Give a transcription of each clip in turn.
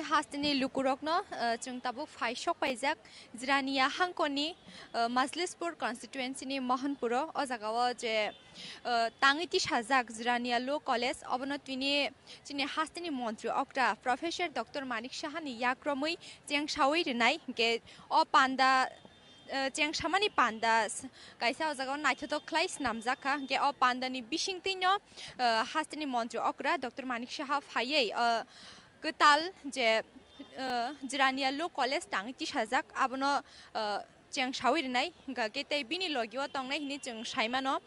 Hastini lukurokno chung tabuk faishok paijak Jirania hangkoni Majlispur constituency ni Mohanpuro o jagao je tangiti sajak Jirania Law College obono twini chini hastini montri okta Professor Dr.Manik Sahani yakromui jeng shawi rinai ge o panda jeng samani panda kaisa o jagao naithotok khlais namjaka ge o panda ni bisingtino hastini montri okra Dr.Manik Saha phaiye Ketal je Jirania Law College tangiti sajak abono jeng shawi rinai ga ketei bini logio tongnai hini jeng saimano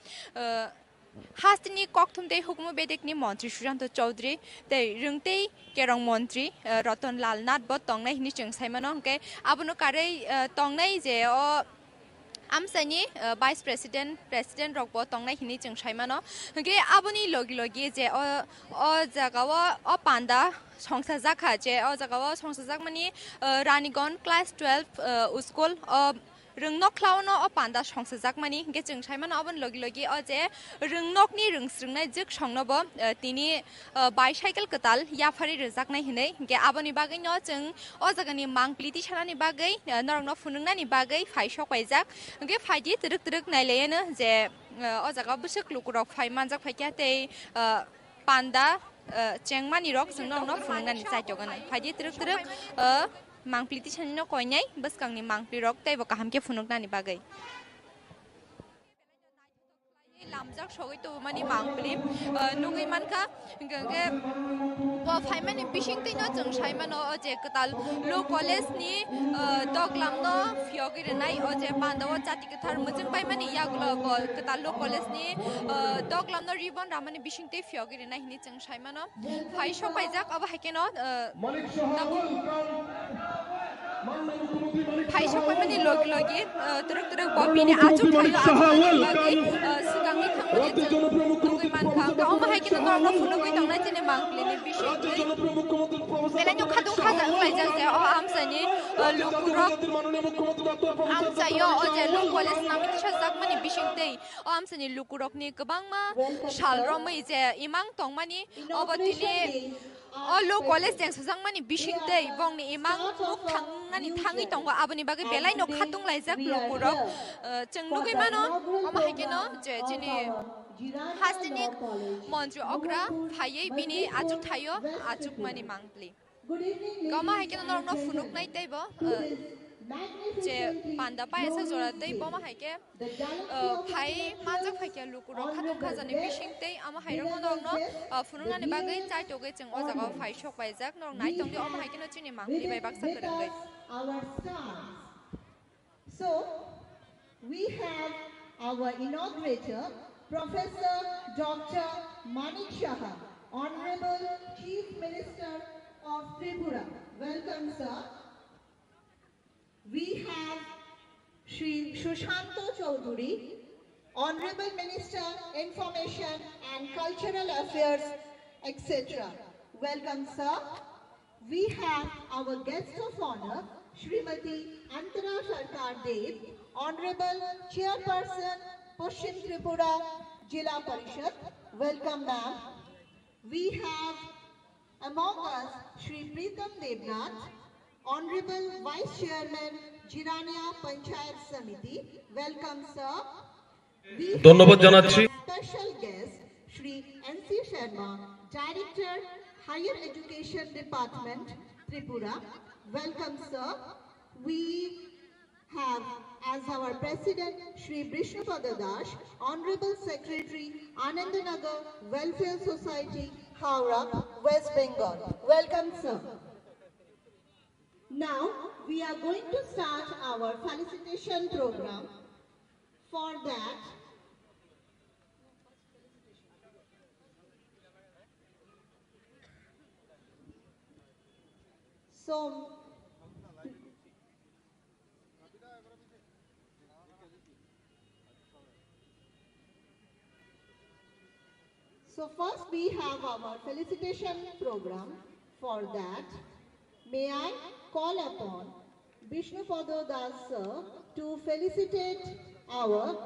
hastini kokthumtei hukumu bedekni mantri Sushant Chaudhary tei rungtei kerong mantri Ratan Lal Nath bo tongnai hini jeng saimano ke abono karei tongnai je o Amsani Vice President Rokbo tongnai hini jeng saimano ke aboni logi je o jagao o panda songsajak je o jagao songsajak mani Ranigon class 12 school Rungnok klauno o panda songsajak mani ke jeng saimano abon logi o je rungnokni rungsrungnai juk songnobo tini bicycle ketal yafari rjaknai hinai ke aboni bagai no jeng o jagani mangpliti sanani bagai norongno funungnani bagai faisok paijak ke faidi truk naileyeno je o jaga busuk lukurok fai manjak faikya tei panda chengmani rok jengno funungnani chaitogani faidi truk mangpliti sanino koinai baskangni mangpli rok tei bo kahamke funuknani bagai lamjak sogoi to mani mangpli nugui manka ge bo faimani bisingtino jeng saimano o je ketal Law College ni Duglam no Phiyogwi renai o je pandawo jati kethar mujung paimani yagulo bo ketal Law College ni Duglam no ribbon ramani bisingtei Phiyogwi renai hini jeng saimano faisok paijak abo haikeno faisok paimani logi truk bo bini achuk thayo achuk lagi sigangni thangmani jeng nugui manka abo haikeno norno funugui tongnai jene mangplini bisingtei Belanya kadung kaza laijak je o amsani lukurok amsayo o je Law College namiti sajak mani bisingtei o amsani lukurokni kwbangma sal romwi je imang tongmani obotini o Law College jeng sajak mani bisingtei bongni imang muk thangi tongo aboni bagai belaino kadung laijak lukurok jeng nugui mano omo haikeno je jini hastini mantri okra phaiye bini achuk thayo achuk mani mangpli Gama haikeno norno funuknai teibo je panda paisa jora teibo ma haike phai manjak phaikya lukurok khatung khajani bisingtei ama hairong norno funungnani bagai chaitogai jeng o jaga phai sok paijak norong nai tongdi ama haikeno chini mangpli bai baksa korongai So we have our inaugurator Professor Dr.Manik Saha, Honorable Chief Minister of Tripura. Welcome, sir. We have Shri Sushant Chaudhary, Honorable Minister, Information and Cultural Affairs, etc. Welcome, sir. We have our guest of honor, Srimati Antara Sarkar Dev, Honorable Chairperson, Paschim Tripura Jila Parishad. Welcome, ma'am. We have among us Shri Pritam Devnath, Honorable Vice Chairman, Jirania Panchayat Samiti. Welcome, sir. We have special guest, Shri N.C. Sharma, Director, Higher Education Department, Tripura. Welcome, sir. We have as our President, Shri Vishnupada Das, Honorable Secretary, Anandanagar Welfare Society, Howrah, West Bengal. Welcome, sir. Now, we are going to start our felicitation program. For that, So first we have our felicitation program. For that, may I call upon Vishnupada Das sir to felicitate our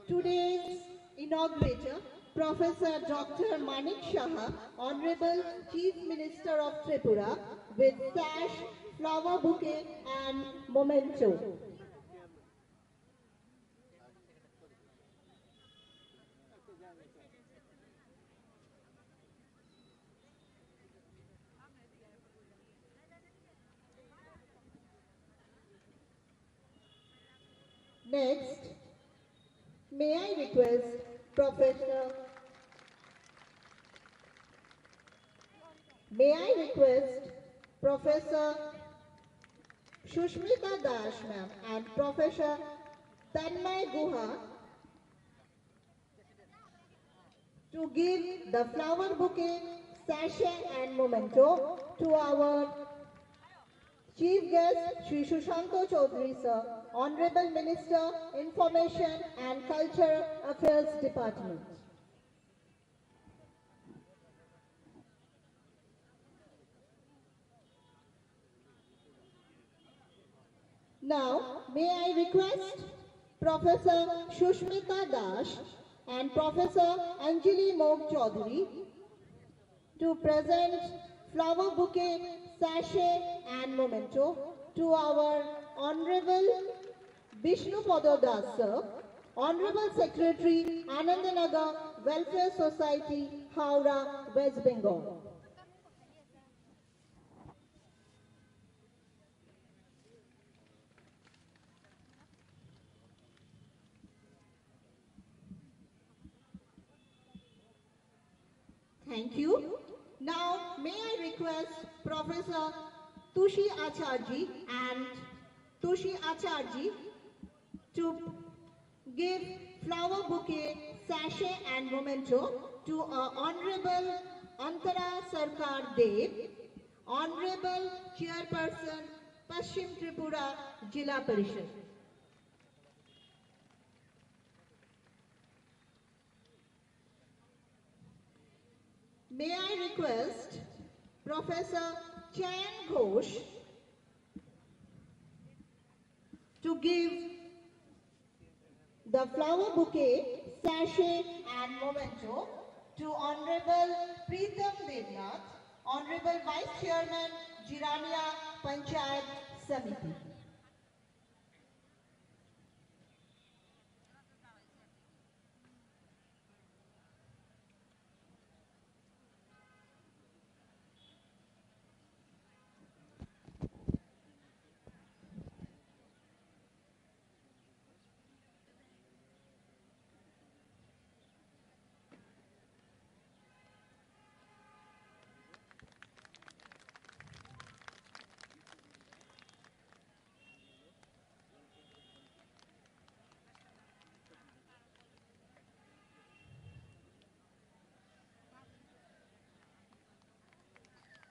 today's inaugurator, Professor Dr.Manik Shah, Honorable Chief Minister of Tripura, with sash, flower bouquet and memento. Next, may I request Professor Shushmita Das ma'am and Professor Tanmay Guha to give the flower bouquet, sachet and memento to our Chief Guest Shri Shushanto Chaudhary Sir, Honorable Minister, Information and Culture Affairs Department. Now, may I request Professor Shushmita Das and Professor Anjali Mog Chaudhary to present flower bouquet, sachet and memento to our Honorable Vishnu Padodas Sir, Honorable Secretary, Anandanagar Welfare Society, Howrah, West Bengal. Thank you. Now, may I request Professor Tushi Acharji and Tushi Acharji to give flower bouquet, sachet and memento to our Honorable Antara Sarkar Dev, Honorable Chairperson, Paschim Tripura Jila Parishad. May I request Professor Chayan Ghosh to give the flower bouquet, sachet and memento to Honorable Preetham Devnath, Honorable Vice Chairman, Jirania Panchayat Samiti.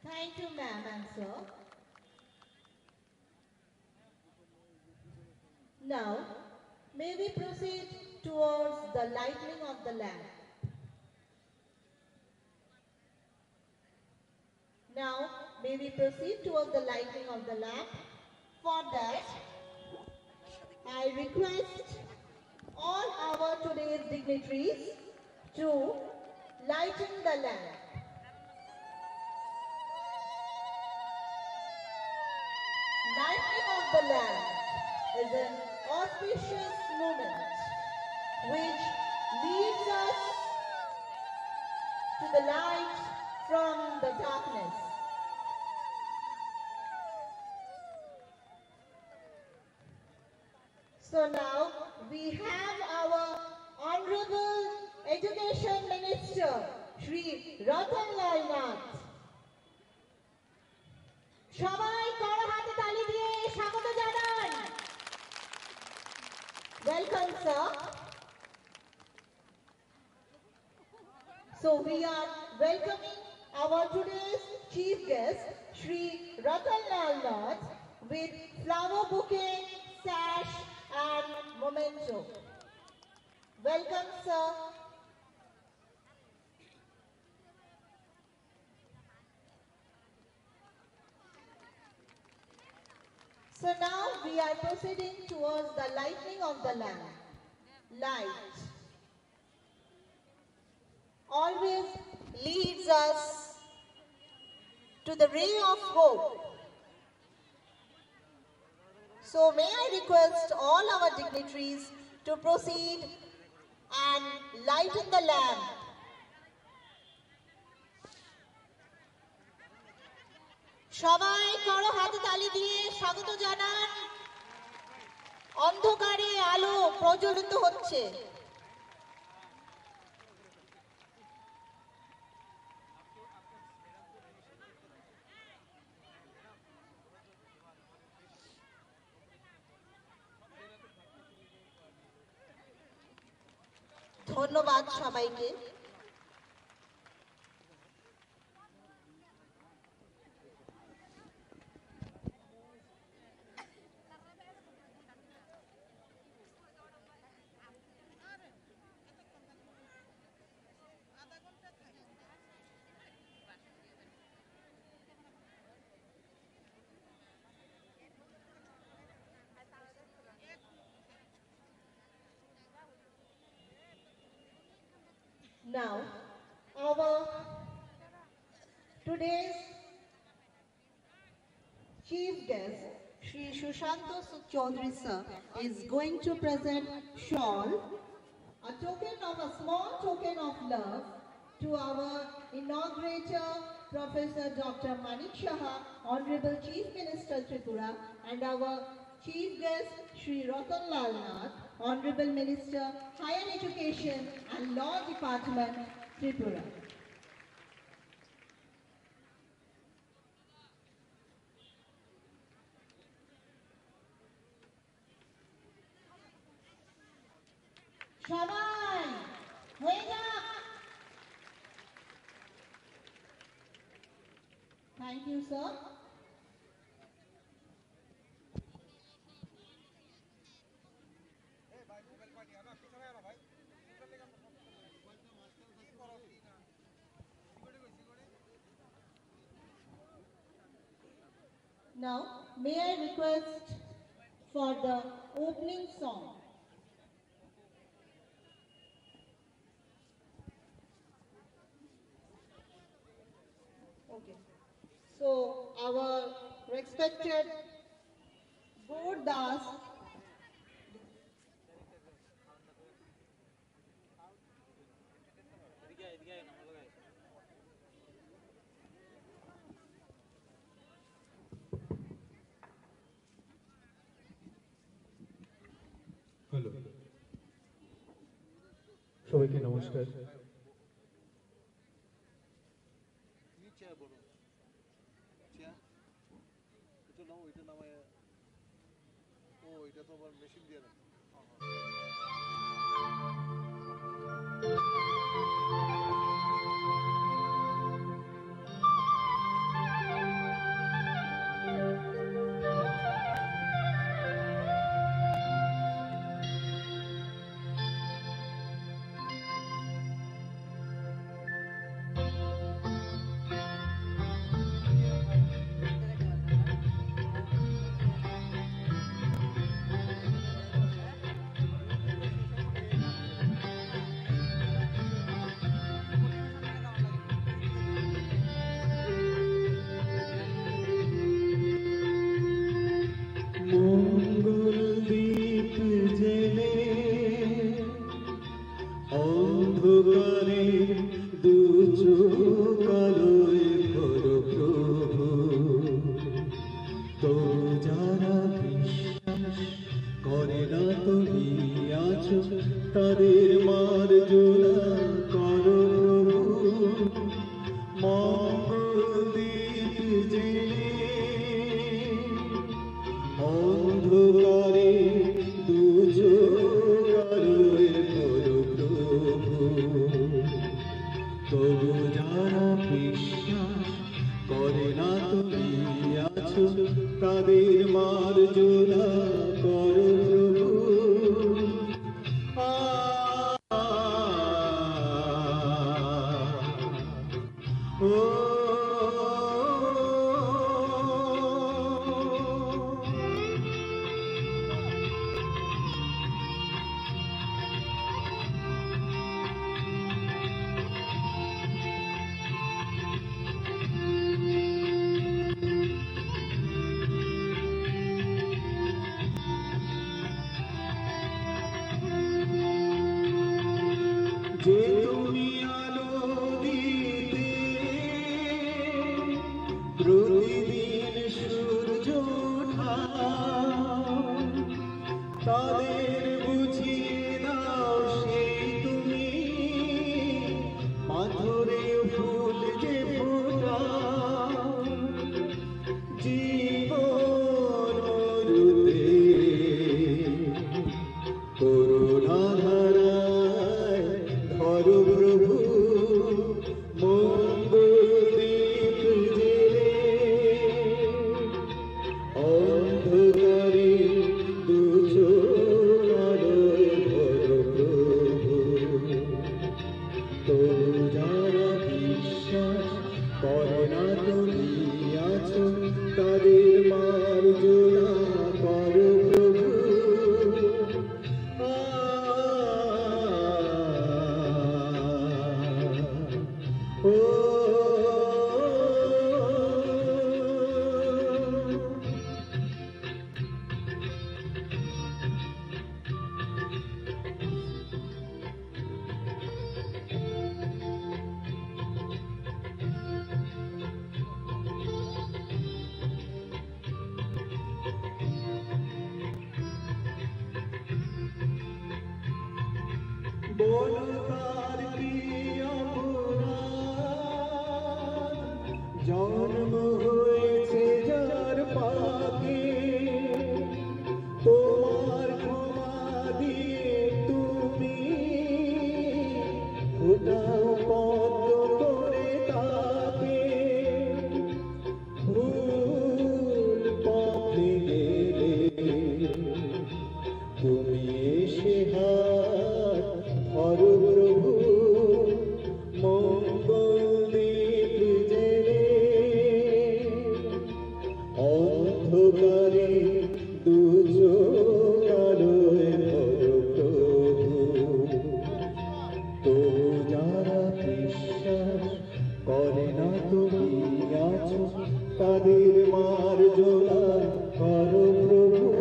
Thank you, ma'am and sir. Now, may we proceed towards the lighting of the lamp. Now, may we proceed towards the lighting of the lamp. For that, I request all our today's dignitaries to lighten the lamp. Lighting of the lamp is an auspicious moment which leads us to the light from the darkness. So now we have our Honorable Education Minister, Shri Ratan Nath. সবাই করো হাতে তালি দিয়ে স্বাগত জানান। Welcome, sir. So we are welcoming our today's chief guest, Shri Ratan Nath, with flower bouquet, sash and memento. Welcome, sir. So now we are proceeding towards the lighting of the lamp. Light. always leads us to the ray of hope. So may I request all our dignitaries to proceed and lighten the lamp. সবাই করো হাতে তালি দিয়ে স্বাগত জানান। অন্ধকারে আলো প্রজ্বলিত হচ্ছে। ধন্যবাদ সবাইকে। Now, our today's chief guest, Shri Shushanto Chaudhary sir, is going to present shawl, a token of a small token of love to our inaugurator, Professor Dr.Manik, Honorable Chief Minister Tripura, and our chief guest, Shri Ratan Lal Nath, Honorable Minister, Higher Education and Law Department, Tripura. Shabbai! Wake up! Thank you, sir. Now, may I request for the opening song. Okay. So, our respected Board Das, hello, সবাইকে নমস্কার। যে তুমি আলো দিতে প্রতিদিন সূর্য ওঠা তাদের বুঝিয়ে দাও সেই তুমি পাথরে ফুল যে ফোটা জীবন মরুতে করুণা ধারায় ধরো প্রভু মঙ্গল দীপ জেলে অন্ধকারে দুচোখ আলোয় ধরো প্রভু তো যারা বিশ্বাস করে না তুমি আছো তাদের মার্জনা করো প্রভু বলো তার কি অপরাধ জন্ম হয়েছে যার পাকে তোমার ক্ষমা দিয়ে তুমি ফোটাও পদ্ম করে তাকে ভুল পথে গেলে তুমি এসে হাত ধরো প্রভু মঙ্গল দীপ জেলে অন্ধকারে দুচোখ আলোয় ধরো প্রভু তো যারা বিশ্বাস করে না তুমি আছো তাদের মার্জনা করো প্রভু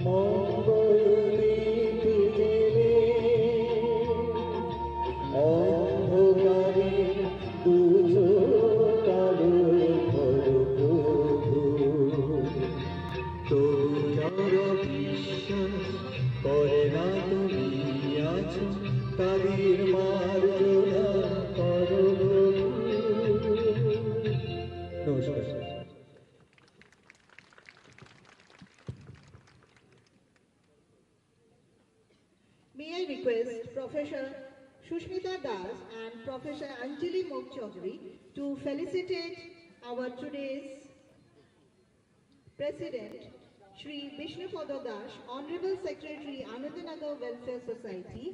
মঙ্গল দীপ জেলে অন্ধকারে দুচোখ আলোয় ধরো প্রভু তো যারা বিশ্বাস করে না তুমি আছো তাদের মার্জনা করো প্রভু। নমস্কার। May I request Professor Shushmita Das and Professor Anjali Mokchogri to felicitate our today's President, Shri Vishnu Das, Honorable Secretary, Anandanagar Welfare Society,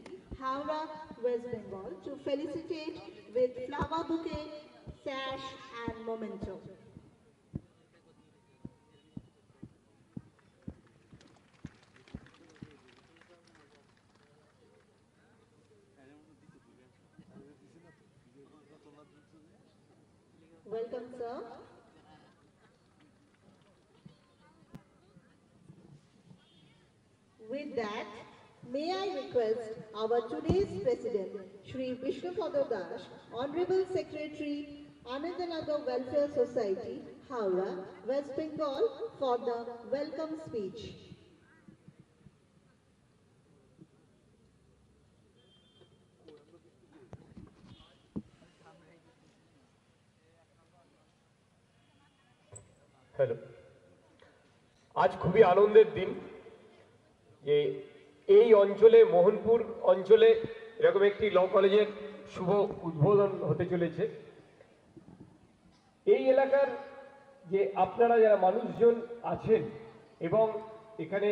Howrah, West Bengal, to felicitate with flower bouquet, sash and memento. Welcome, sir. With that, may I request our today's President, Shri Vishnu Das, Honorable Secretary, Anandanagar Welfare Society, Howrah, West Bengal, for the welcome speech. Hello, আজ খুবই আনন্দের দিন যে এই অঞ্চলে মোহনপুর অঞ্চলে এরকম একটি ল কলেজের শুভ উদ্বোধন হতে চলেছে। এই এলাকার যে আপনারা যারা মানুষজন আছেন এবং এখানে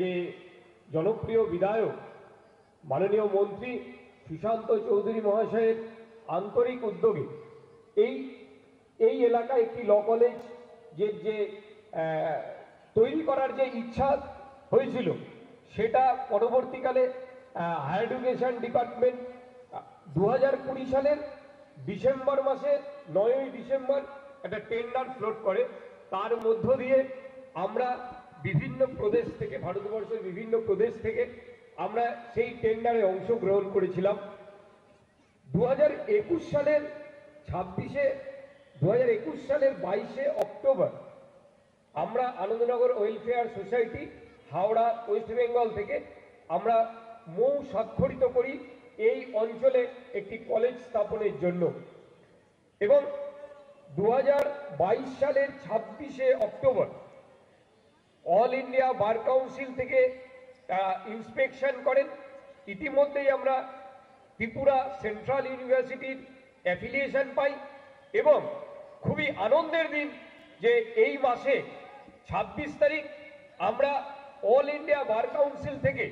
যে জনপ্রিয় বিধায়ক মাননীয় মন্ত্রী সুশান্ত চৌধুরী মহাশয়ের আন্তরিক উদ্যোগে এই এলাকায় একটি ল কলেজ যে তৈরি করার যে ইচ্ছা হয়েছিল সেটা পরবর্তীকালে হায়ার এডুকেশন ডিপার্টমেন্ট 2020 সালের ডিসেম্বর মাসে 9ই ডিসেম্বর একটা টেন্ডার ফ্লোট করে। তার মধ্য দিয়ে আমরা বিভিন্ন প্রদেশ থেকে, ভারতবর্ষের বিভিন্ন প্রদেশ থেকে আমরা সেই টেন্ডারে অংশগ্রহণ করেছিলাম। 2021 সালের 22 অক্টোবর আমরা Anandanagar welfare society Howrah West Bengal থেকে আমরা মৌ স্বাক্ষরিত করি এই অঞ্চলে একটি কলেজ স্থাপনের জন্য, এবং 2022 সালের 26 October all India bar council থেকে ইন্সপেকশন করেন। ইতিমধ্যেই আমরা ত্রিপুরা সেন্ট্রাল ইউনিভার্সিটির অ্যাফিলিয়েশন পাই, এবং খুবই আনন্দের দিন যে এই মাসে 26 তারিখ আমরা অল ইন্ডিয়া বার কাউন্সিল থেকে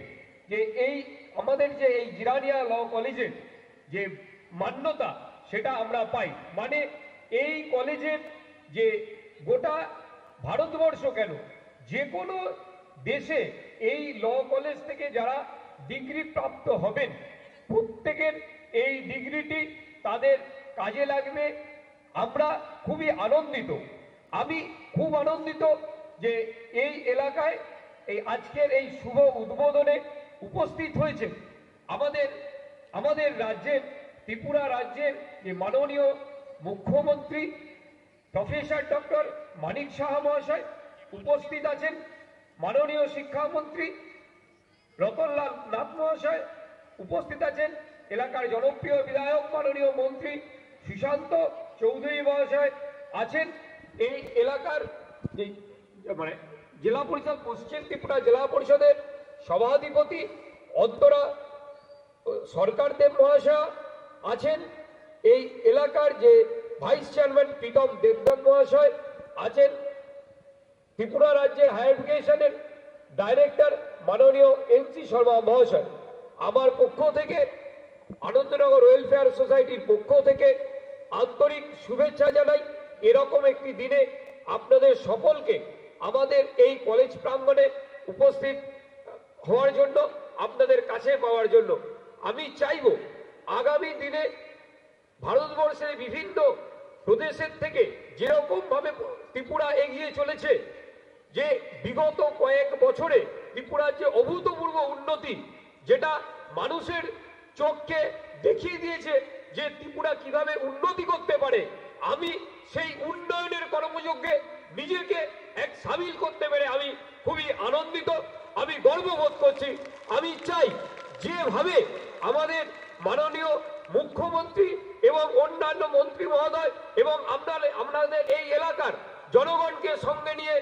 যে এই আমাদের যে এই জিরানিয়া ল কলেজের যে মান্যতা সেটা আমরা পাই। মানে এই কলেজের যে গোটা ভারতবর্ষ কেন যে কোনো দেশে এই ল কলেজ থেকে যারা ডিগ্রি প্রাপ্ত হবেন প্রত্যেকের এই ডিগ্রিটি তাদের কাজে লাগবে। আমরা খুবই আনন্দিত, আমি খুব আনন্দিত যে এই এলাকায় এই আজকের এই শুভ উদ্বোধনে উপস্থিত হয়েছে আমাদের রাজ্যের ত্রিপুরা রাজ্যের যে মাননীয় মুখ্যমন্ত্রী প্রফেসর ডক্টর মানিক সাহা মহাশয় উপস্থিত আছেন, মাননীয় শিক্ষামন্ত্রী রতনলাল নাথ মহাশয় উপস্থিত আছেন, এলাকার জনপ্রিয় বিধায়ক মাননীয় মন্ত্রী সুশান্ত চৌধুরী মহাশয় আছেন, এই এলাকার যে মানে জেলা পরিষদ পশ্চিম ত্রিপুরা জেলা পরিষদের সভাধিপতি অন্তরা সরকার দেব মহাশয় আছেন, এই এলাকার যে ভাইস চেয়ারম্যান প্রীতম দেবনাথ মহাশয় আছেন, ত্রিপুরা রাজ্যের হায়ার এডুকেশনের ডাইরেক্টর মাননীয় এনসি শর্মা মহাশয়। আমার পক্ষ থেকে আনন্দনগর ওয়েলফেয়ার সোসাইটির পক্ষ থেকে আন্তরিক শুভেচ্ছা জানাই। এরকম একটি দিনে আপনাদের সকলকে আমাদের এই কলেজ প্রাঙ্গণে উপস্থিত হওয়ার জন্য, আপনাদের কাছে পাওয়ার জন্য আমি চাইব আগামী দিনে ভারতবর্ষের বিভিন্ন প্রদেশের থেকে যেরকম ভাবে ত্রিপুরা এগিয়ে চলেছে, যে বিগত কয়েক বছরে ত্রিপুরার যে অভূতপূর্ব উন্নতি যেটা মানুষের চোখকে দেখিয়ে দিয়েছে যে ত্রিপুরা কিভাবে উন্নতি করতে পারে, আমি সেই উন্নয়নের কর্মযজ্ঞে নিজেকে এক সামিল করতে পেরে আমি খুবই আনন্দিত, আমি গর্ববোধ করছি। আমি চাই যেভাবে আমাদের মাননীয় মুখ্যমন্ত্রী এবং অন্যান্য মন্ত্রী মহোদয় এবং আপনাদের এই এলাকার জনগণকে সঙ্গে নিয়ে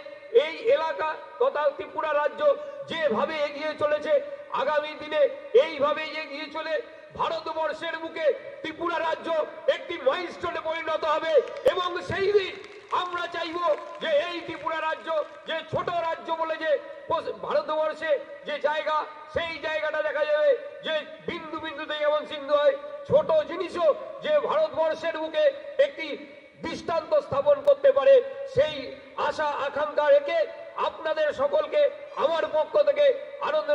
এই এলাকা তথা ত্রিপুরা রাজ্য যেভাবে এগিয়ে চলেছে, আগামী দিনে এইভাবেই এগিয়ে চলে ভারতবর্ষের বুকে ত্রিপুরা রাজ্য একটি মাইলস্টোনে পরিণত হবে, এবং সেই দিন আমরা চাইব যে এই ত্রিপুরা রাজ্য যে ছোট রাজ্য বলে যে ভারতবর্ষে যে জায়গা, সেই জায়গাটা দেখা যাবে যে বিন্দু বিন্দুতে যেমন সিন্ধু হয়, ছোট জিনিসও যে ভারতবর্ষের বুকে একটি দৃষ্টান্ত স্থাপন করতে পারে, সেই আশা আকাঙ্ক্ষা রেখে আপনাদের সকলকে আমার পক্ষ থেকে আনন্দ